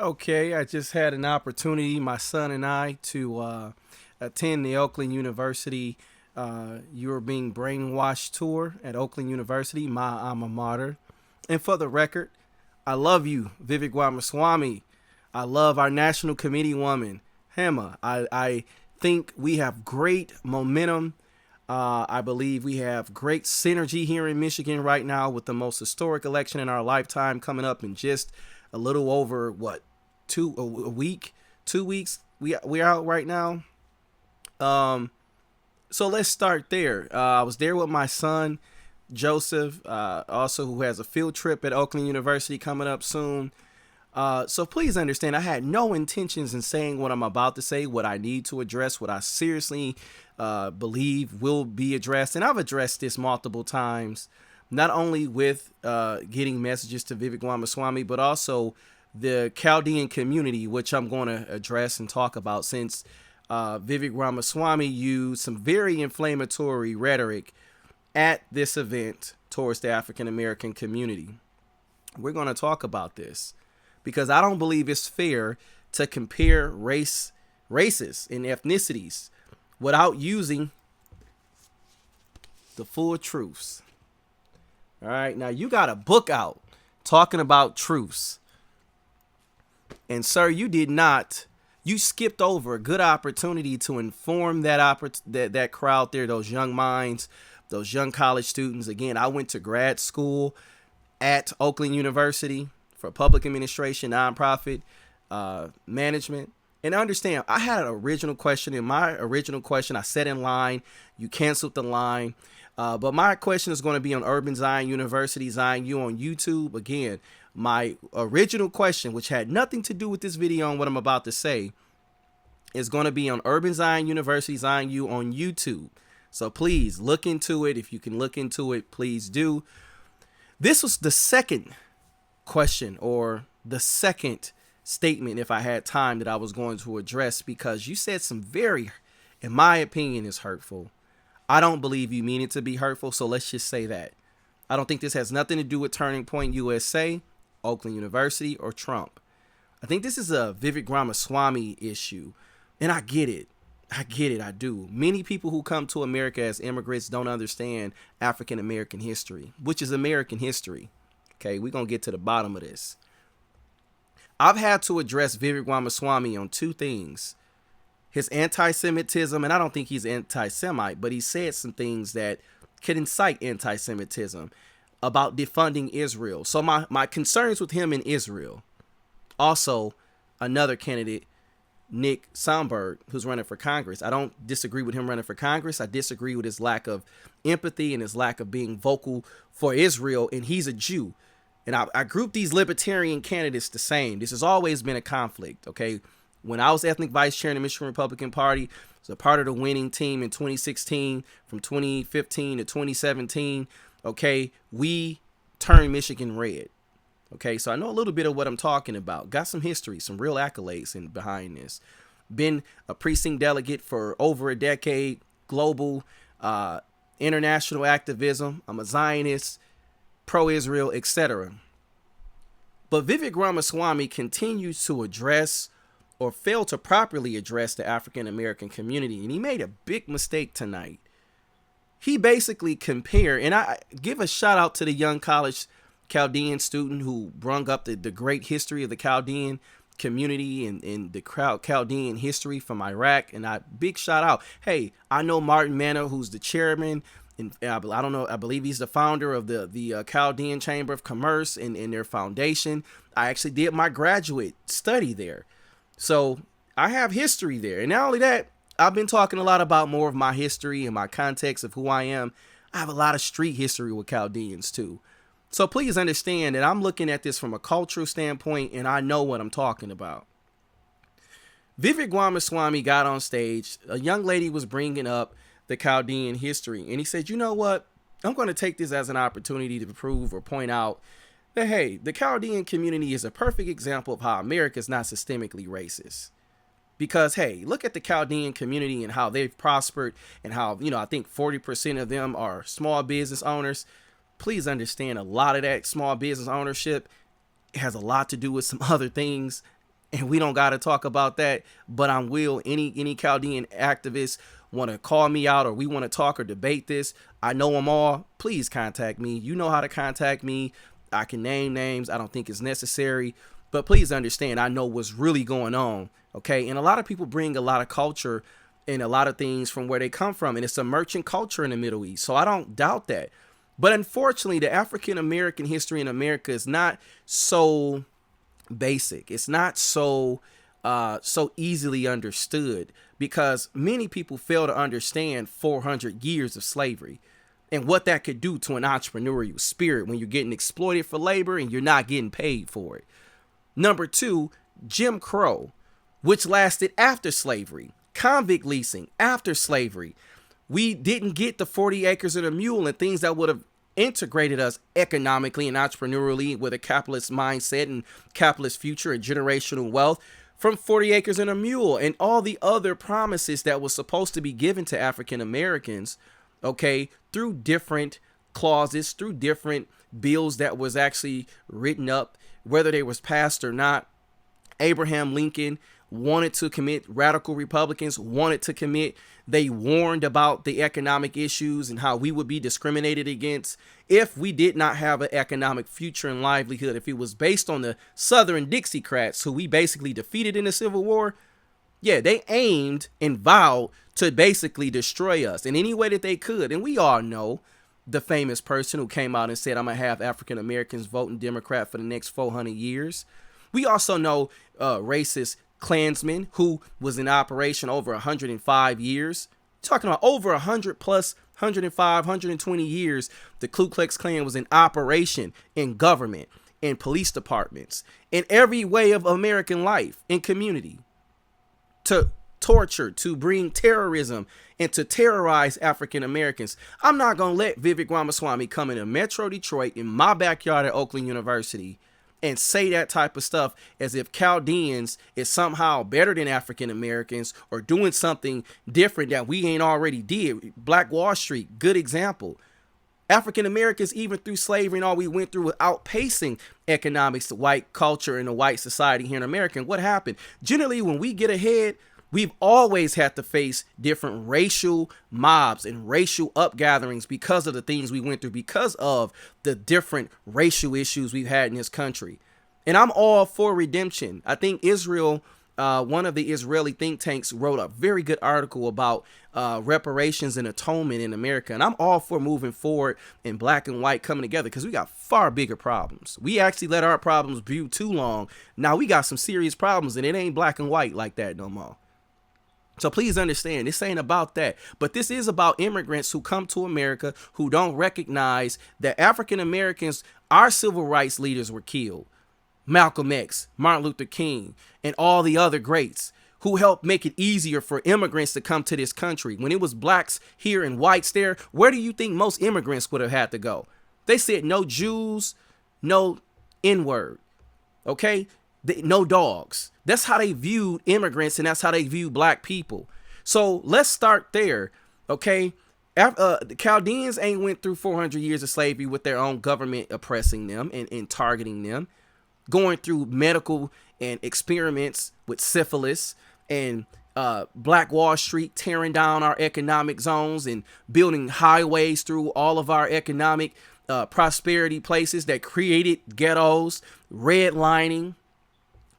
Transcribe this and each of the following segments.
Okay, I just had an opportunity, my son and I, to attend the Oakland University You're Being Brainwashed tour at Oakland University, my alma mater. And for the record, I love you, Vivek Ramaswamy. I love our national committee woman, Hema. I think we have great momentum. I believe we have great synergy here in Michigan right now with the most historic election in our lifetime coming up in just a little over what a week, 2 weeks. We're out right now. Um, so let's start there. I was there with my son Joseph, also who has a field trip at Oakland University coming up soon. So please understand, I had no intentions in saying what I'm about to say, what I need to address, what I seriously believe will be addressed. And I've addressed this multiple times, not only with getting messages to Vivek Ramaswamy, but also the Chaldean community, which I'm going to address and talk about since Vivek Ramaswamy used some very inflammatory rhetoric at this event towards the African American community. We're going to talk about this because I don't believe it's fair to compare races and ethnicities without using the full truths. All right, now you got a book out talking about truths. And sir, you did not. You skipped over a good opportunity to inform that crowd there, those young minds, those young college students. Again, I went to grad school at Oakland University for public administration, nonprofit management. And understand, I had an original question. In my original question, I set in line. You canceled the line. But my question is going to be on Urban Zion University, Zion U on YouTube. Again, my original question, which had nothing to do with this video and what I'm about to say, is going to be on Urban Zion University, Zion U on YouTube. So please look into it. If you can look into it, please do. This was the second question or the second statement, if I had time, that I was going to address because you said some very, in my opinion, is hurtful. I don't believe you mean it to be hurtful, so let's just say that. I don't think this has nothing to do with Turning Point USA, Oakland University, or Trump. I think this is a Vivek Ramaswamy issue, and I get it. I do. Many people who come to America as immigrants don't understand African American history, which is American history. Okay, we're going to get to the bottom of this. I've had to address Vivek Ramaswamy on two things. His anti-Semitism, and I don't think he's anti-Semite, but he said some things that could incite anti-Semitism about defunding Israel. So my concerns with him in Israel. Also, another candidate, Nick Sonberg, who's running for Congress. I don't disagree with him running for Congress. I disagree with his lack of empathy and his lack of being vocal for Israel, and he's a Jew. And I group these libertarian candidates the same. This has always been a conflict, okay? When I was ethnic vice chair in the Michigan Republican Party, I was a part of the winning team in 2016, from 2015 to 2017, okay? We turned Michigan red, okay? So I know a little bit of what I'm talking about. Got some history, some real accolades behind this. Been a precinct delegate for over a decade, global, international activism. I'm a Zionist, pro-Israel, etc. But Vivek Ramaswamy continues to address or fail to properly address the African American community. And he made a big mistake tonight. He basically compared, and I give a shout out to the young college Chaldean student who brung up the great history of the Chaldean community and the Chaldean history from Iraq. And big shout out. Hey, I know Martin Manor, who's the chairman, and I don't know, I believe he's the founder of the Chaldean Chamber of Commerce and their foundation. I actually did my graduate study there. So I have history there. And not only that, I've been talking a lot about more of my history and my context of who I am. I have a lot of street history with Chaldeans too. So please understand that I'm looking at this from a cultural standpoint, and I know what I'm talking about. Vivek Ramaswamy got on stage. A young lady was bringing up the Chaldean history, and he said, you know what? I'm going to take this as an opportunity to prove or point out that, hey, the Chaldean community is a perfect example of how America is not systemically racist. Because, hey, look at the Chaldean community and how they've prospered and how, I think 40% of them are small business owners. Please understand, a lot of that small business ownership has a lot to do with some other things and we don't got to talk about that. But I will. Any Chaldean activists want to call me out, or we want to talk or debate this, I know them all. Please contact me. You know how to contact me. I can name names. I don't think it's necessary, but please understand, I know what's really going on. Okay. And a lot of people bring a lot of culture and a lot of things from where they come from. And it's a merchant culture in the Middle East. So I don't doubt that. But unfortunately, the African American history in America is not so basic. It's not so easily understood, because many people fail to understand 400 years of slavery and what that could do to an entrepreneurial spirit when you're getting exploited for labor and you're not getting paid for it. Number two, Jim Crow, which lasted after slavery. Convict leasing after slavery. We didn't get the 40 acres and a mule and things that would have integrated us economically and entrepreneurially with a capitalist mindset and capitalist future and generational wealth from 40 acres and a mule and all the other promises that was supposed to be given to African Americans, okay, through different clauses, through different bills that was actually written up, whether they was passed or not. Abraham Lincoln wanted to commit, radical Republicans wanted to commit. They warned about the economic issues and how we would be discriminated against if we did not have an economic future and livelihood. If it was based on the Southern Dixiecrats, who we basically defeated in the Civil War, yeah, they aimed and vowed to basically destroy us in any way that they could. And we all know the famous person who came out and said, I'm going to have African Americans voting Democrat for the next 400 years. We also know racist Klansman who was in operation over 105 years. Talking about over 100 plus 105, 120 years, the Ku Klux Klan was in operation in government, in police departments, in every way of American life, in community, to torture, to bring terrorism, and to terrorize African Americans. I'm not going to let Vivek Ramaswamy come into Metro Detroit in my backyard at Oakland University and say that type of stuff as if Chaldeans is somehow better than African Americans or doing something different that we ain't already did. Black Wall Street, good example. African Americans, even through slavery and all we went through, with outpacing economics, the white culture and the white society here in America. And what happened? Generally, when we get ahead, we've always had to face different racial mobs and racial upgatherings because of the things we went through, because of the different racial issues we've had in this country. And I'm all for redemption. I think Israel, one of the Israeli think tanks, wrote a very good article about reparations and atonement in America. And I'm all for moving forward and black and white coming together, because we got far bigger problems. We actually let our problems brew too long. Now we got some serious problems, and it ain't black and white like that no more. So please understand, this ain't about that. But this is about immigrants who come to America who don't recognize that African Americans, our civil rights leaders, were killed. Malcolm X, Martin Luther King, and all the other greats who helped make it easier for immigrants to come to this country. When it was blacks here and whites there, where do you think most immigrants would have had to go? They said no Jews, no N-word. Okay? No dogs. That's how they viewed immigrants, and that's how they view black people. So let's start there. Okay. The Chaldeans ain't went through 400 years of slavery with their own government oppressing them and targeting them, going through medical and experiments with syphilis and Black Wall Street, tearing down our economic zones and building highways through all of our economic prosperity places that created ghettos, redlining,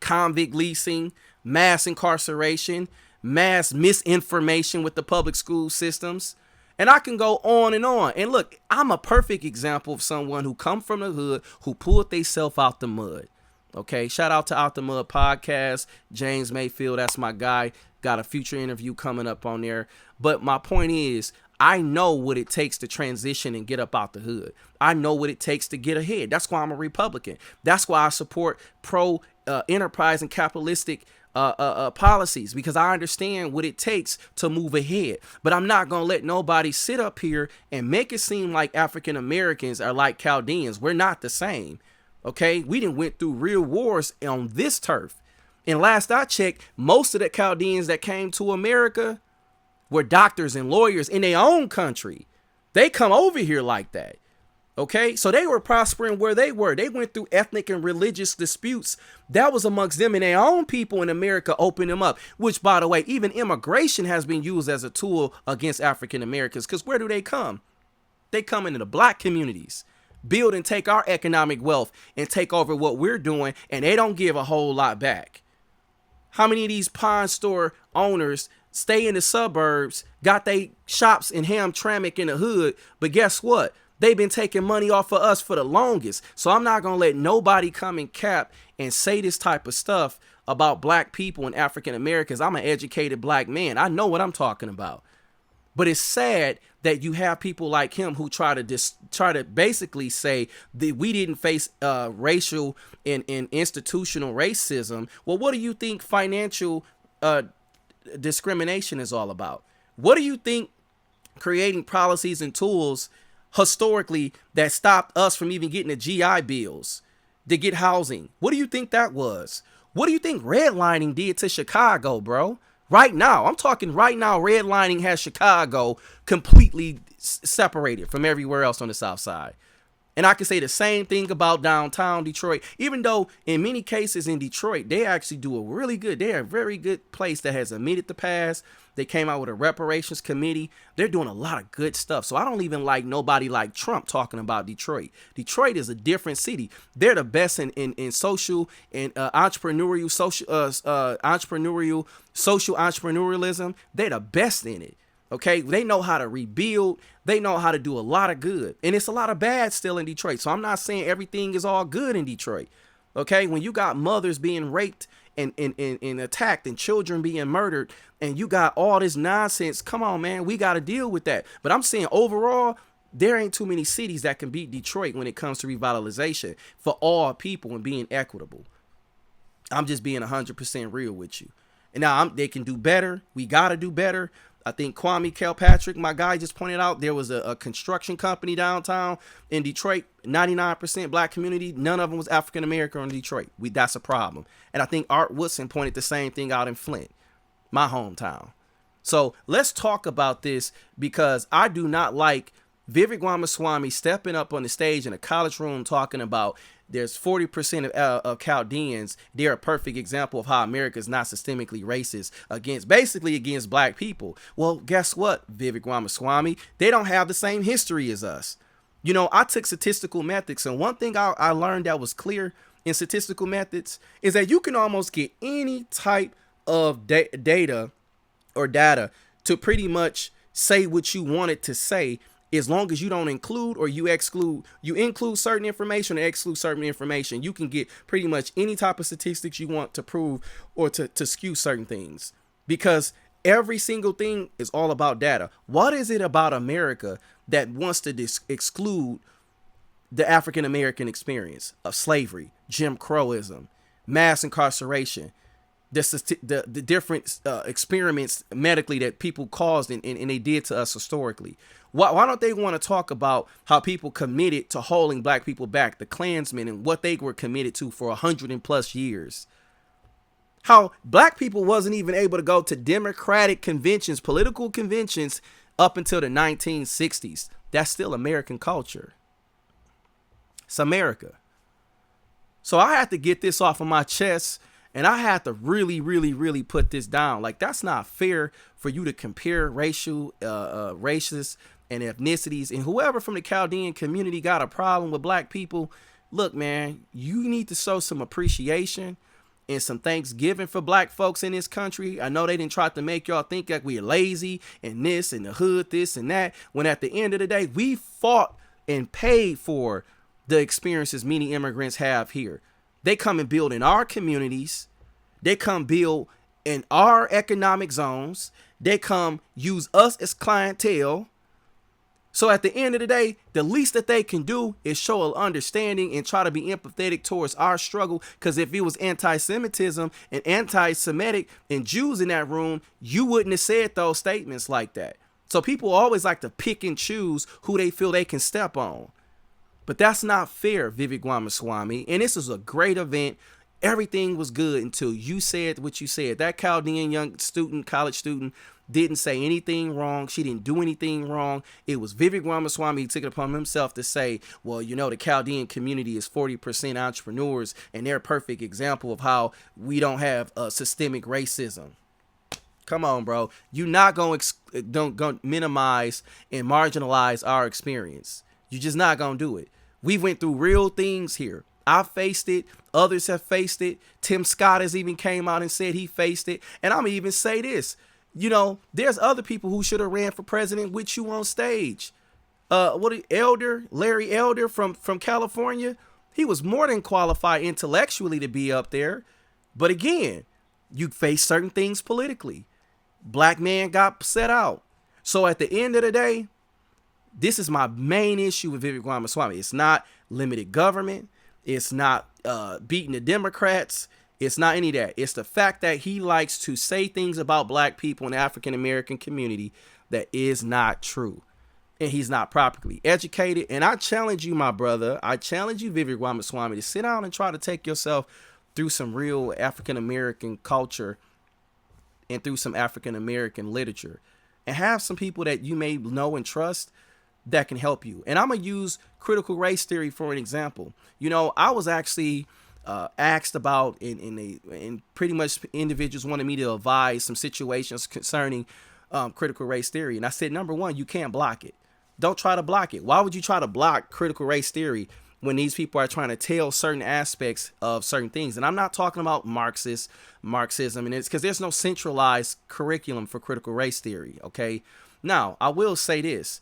convict leasing, mass incarceration, mass misinformation with the public school systems. And I can go on and on. And look, I'm a perfect example of someone who come from the hood, who pulled theyself out the mud. Okay, shout out to Out the Mud podcast. James Mayfield, that's my guy. Got a future interview coming up on there. But my point is, I know what it takes to transition and get up out the hood. I know what it takes to get ahead. That's why I'm a Republican. That's why I support pro enterprise and capitalistic policies, because I understand what it takes to move ahead. But I'm not going to let nobody sit up here and make it seem like African Americans are like Chaldeans. We're not the same. Okay, we done went through real wars on this turf. And last I checked, most of the Chaldeans that came to America were doctors and lawyers in their own country. They come over here like that. Okay, so they were prospering where they were. They went through ethnic and religious disputes. That was amongst them and their own people in America opened them up. Which, by the way, even immigration has been used as a tool against African Americans. Because where do they come? They come into the black communities, build and take our economic wealth and take over what we're doing, and they don't give a whole lot back. How many of these pawn store owners stay in the suburbs, got they shops in Hamtramck in the hood, but guess what? They've been taking money off of us for the longest. So I'm not going to let nobody come and cap and say this type of stuff about black people and African Americans. I'm an educated black man. I know what I'm talking about. But it's sad that you have people like him who try to basically say that we didn't face racial and institutional racism. Well, what do you think financial discrimination is all about? What do you think creating policies and tools historically that stopped us from even getting the GI bills to get housing? What do you think that was? What do you think redlining did to Chicago, bro? Right now, I'm talking right now, redlining has Chicago completely separated from everywhere else on the South Side. And I can say the same thing about downtown Detroit, even though in many cases in Detroit, they actually do a really good, they're a very good place that has admitted the past. They came out with a reparations committee. They're doing a lot of good stuff. So I don't even like nobody like Trump talking about Detroit. Detroit is a different city. They're the best in social and entrepreneurial, social entrepreneurialism. They're the best in it. Okay, they know how to rebuild. They know how to do a lot of good. And it's a lot of bad still in Detroit. So I'm not saying everything is all good in Detroit. Okay, when you got mothers being raped and attacked and children being murdered and you got all this nonsense, come on, man, we got to deal with that. But I'm saying overall, there ain't too many cities that can beat Detroit when it comes to revitalization for all people and being equitable. I'm just being 100% real with you. And now they can do better. We got to do better. I think Kwame Kilpatrick, my guy, just pointed out there was a construction company downtown in Detroit, 99% black community. None of them was African American in Detroit. That's a problem. And I think Art Woodson pointed the same thing out in Flint, my hometown. So let's talk about this because I do not like Vivek Ramaswamy stepping up on the stage in a college room talking about there's 40% of Chaldeans. They're a perfect example of how America is not systemically racist against black people. Well, guess what, Vivek Ramaswamy? They don't have the same history as us. You know, I took statistical methods, and one thing I learned that was clear in statistical methods is that you can almost get any type of data to pretty much say what you want it to say, as long as you don't include or you include certain information or exclude certain information. You can get pretty much any type of statistics you want to prove or to skew certain things, because every single thing is all about data. What is it about America that wants to exclude the African American experience of slavery, Jim Crowism, mass incarceration, the different experiments medically that people caused and they did to us historically? Why don't they want to talk about how people committed to holding black people back, the Klansmen, and what they were committed to for 100+ years? How black people wasn't even able to go to democratic conventions, political conventions, up until the 1960s. That's still American culture. It's America. So I had to get this off of my chest. And I had to really, really, really put this down. Like, that's not fair for you to compare races and ethnicities. And whoever from the Chaldean community got a problem with black people, look, man, you need to show some appreciation and some thanksgiving for black folks in this country. I know they didn't try to make y'all think like we're lazy and this and the hood, this and that, when at the end of the day, we fought and paid for the experiences many immigrants have here. They come and build in our communities. They come build in our economic zones. They come use us as clientele. So at the end of the day, the least that they can do is show an understanding and try to be empathetic towards our struggle. Because if it was anti-Semitism and anti-Semitic and Jews in that room, you wouldn't have said those statements like that. So people always like to pick and choose who they feel they can step on. But that's not fair, Vivek Ramaswamy. And this is a great event. Everything was good until you said what you said. That Chaldean young student, college student, didn't say anything wrong. She didn't do anything wrong. It was Vivek Ramaswamy who took it upon himself to say, well, the Chaldean community is 40% entrepreneurs, and they're a perfect example of how we don't have systemic racism. Come on, bro. You're not going to minimize and marginalize our experience. You're just not going to do it. We went through real things here. I faced it. Others have faced it. Tim Scott has even came out and said he faced it. And I'm going to even say this. There's other people who should have ran for president with you on stage. Larry Elder from California. He was more than qualified intellectually to be up there. But again, you face certain things politically. Black man got set out. So at the end of the day, this is my main issue with Vivek Ramaswamy. It's not limited government. It's not beating the Democrats. It's not any of that. It's the fact that he likes to say things about black people in the African American community that is not true. And he's not properly educated. And I challenge you, my brother. I challenge you, Vivek Ramaswamy, to sit down and try to take yourself through some real African American culture and through some African American literature, and have some people that you may know and trust that can help you. And I'm going to use critical race theory for an example. I was actually asked about, and pretty much individuals wanted me to advise some situations concerning critical race theory. And I said, number one, you can't block it. Don't try to block it. Why would you try to block critical race theory when these people are trying to tell certain aspects of certain things? And I'm not talking about Marxism, and it's because there's no centralized curriculum for critical race theory. Okay. Now, I will say this.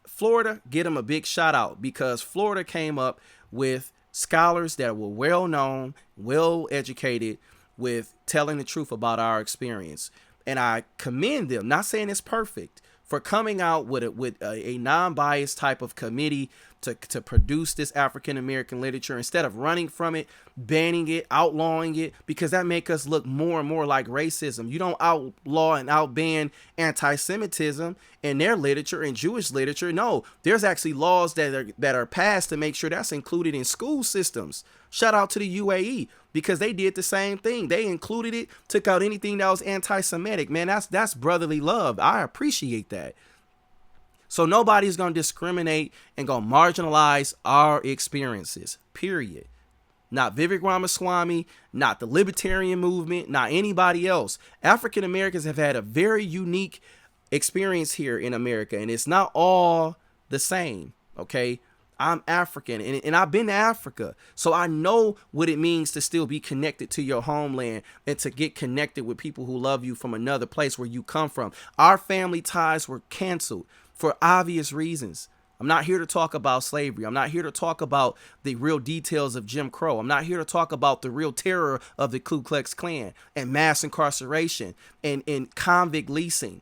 Florida, get them a big shout out, because Florida came up with scholars that were well known, well educated, with telling the truth about our experience. And I commend them, not saying it's perfect, for coming out with a non-biased type of committee to produce this African American literature, instead of running from it, banning it, outlawing it, because that make us look more and more like racism. You don't outlaw and outban anti-Semitism in their literature and Jewish literature. No, there's actually laws that are passed to make sure that's included in school systems. Shout out to the UAE, because they did the same thing. They included it, took out anything that was anti-Semitic. Man, that's brotherly love. I appreciate that. So nobody's going to discriminate and going to marginalize our experiences, period. Not Vivek Ramaswamy, not the libertarian movement, not anybody else. African Americans have had a very unique experience here in America, and it's not all the same, okay? I'm African, and I've been to Africa, so I know what it means to still be connected to your homeland and to get connected with people who love you from another place where you come from. Our family ties were canceled for obvious reasons. I'm not here to talk about slavery. I'm not here to talk about the real details of Jim Crow. I'm not here to talk about the real terror of the Ku Klux Klan and mass incarceration and convict leasing.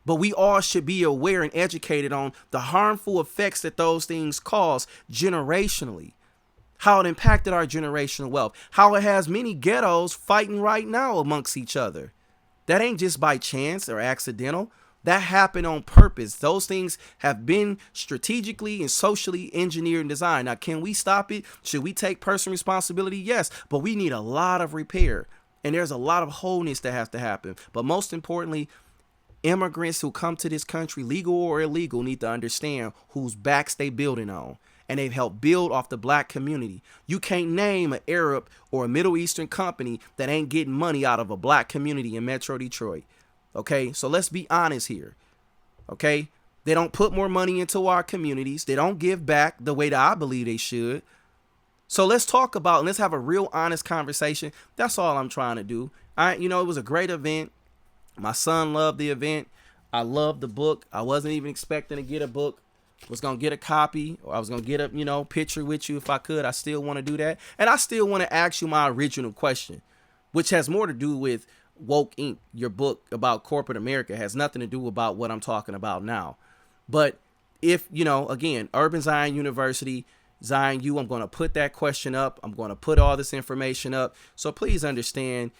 But we all should be aware and educated on the harmful effects that those things cause generationally, how it impacted our generational wealth, how it has many ghettos fighting right now amongst each other. That ain't just by chance or accidental. That happened on purpose. Those things have been strategically and socially engineered and designed. Now, can we stop it? Should we take personal responsibility? Yes, but we need a lot of repair. And there's a lot of wholeness that has to happen. But most importantly, immigrants who come to this country, legal or illegal, need to understand whose backs they building on. And they've helped build off the black community. You can't name an Arab or a Middle Eastern company that ain't getting money out of a black community in Metro Detroit. Okay, so let's be honest here. Okay, they don't put more money into our communities. They don't give back the way that I believe they should. So let's talk about and let's have a real honest conversation. That's all I'm trying to do. It was a great event. My son loved the event. I loved the book. I wasn't even expecting to get a book. Was going to get a copy, or I was going to get a, picture with you if I could. I still want to do that. And I still want to ask you my original question, which has more to do with Woke Inc., your book about corporate America. Has nothing to do about what I'm talking about now. But if, again, Urban Zion University, Zion U, I'm going to put that question up. I'm going to put all this information up. So please understand,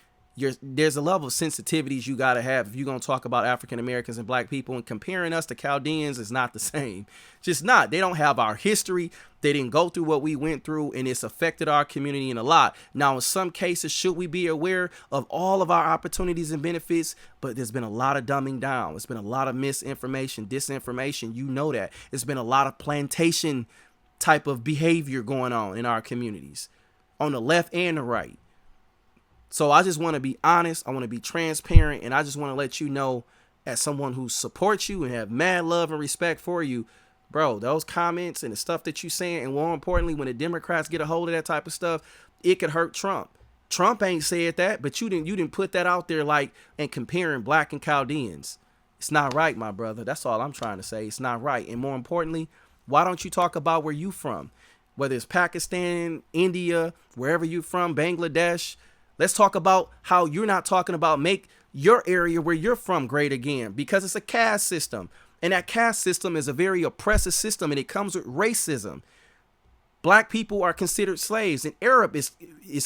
there's a level of sensitivities you got to have if you're going to talk about African Americans and black people, and comparing us to Chaldeans is not the same. Just not. They don't have our history. They didn't go through what we went through, and it's affected our community in a lot. Now, in some cases, should we be aware of all of our opportunities and benefits? But there's been a lot of dumbing down. It's been a lot of misinformation, disinformation. You know that. It's been a lot of plantation type of behavior going on in our communities on the left and the right. So I just want to be honest. I want to be transparent. And I just want to let you know, as someone who supports you and have mad love and respect for you, bro, those comments and the stuff that you saying, and more importantly, when the Democrats get a hold of that type of stuff, it could hurt Trump. Trump ain't said that, but you didn't put that out there like and comparing black and Chaldeans. It's not right, my brother. That's all I'm trying to say. It's not right. And more importantly, why don't you talk about where you from? Whether it's Pakistan, India, wherever you from, Bangladesh. Let's talk about how you're not talking about make your area where you're from great again, because it's a caste system. And that caste system is a very oppressive system, and it comes with racism. Black people are considered slaves, and Arab is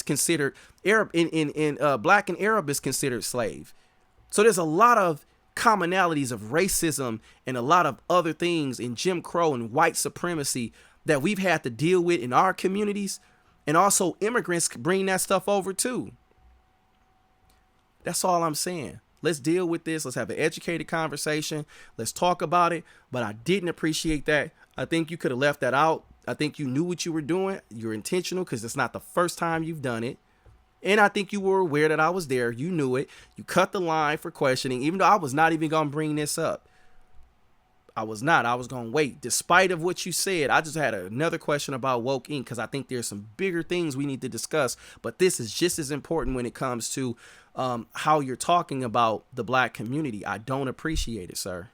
considered Arab in black and Arab is considered slave. So there's a lot of commonalities of racism and a lot of other things in Jim Crow and white supremacy that we've had to deal with in our communities. And also immigrants bring that stuff over too. That's all I'm saying. Let's deal with this. Let's have an educated conversation. Let's talk about it. But I didn't appreciate that. I think you could have left that out. I think you knew what you were doing. You're intentional, because it's not the first time you've done it. And I think you were aware that I was there. You knew it. You cut the line for questioning, even though I was not even going to bring this up. I was not. I was going to wait. Despite of what you said, I just had another question about Woke Inc. because I think there's some bigger things we need to discuss. But this is just as important when it comes to how you're talking about the black community. I don't appreciate it, sir.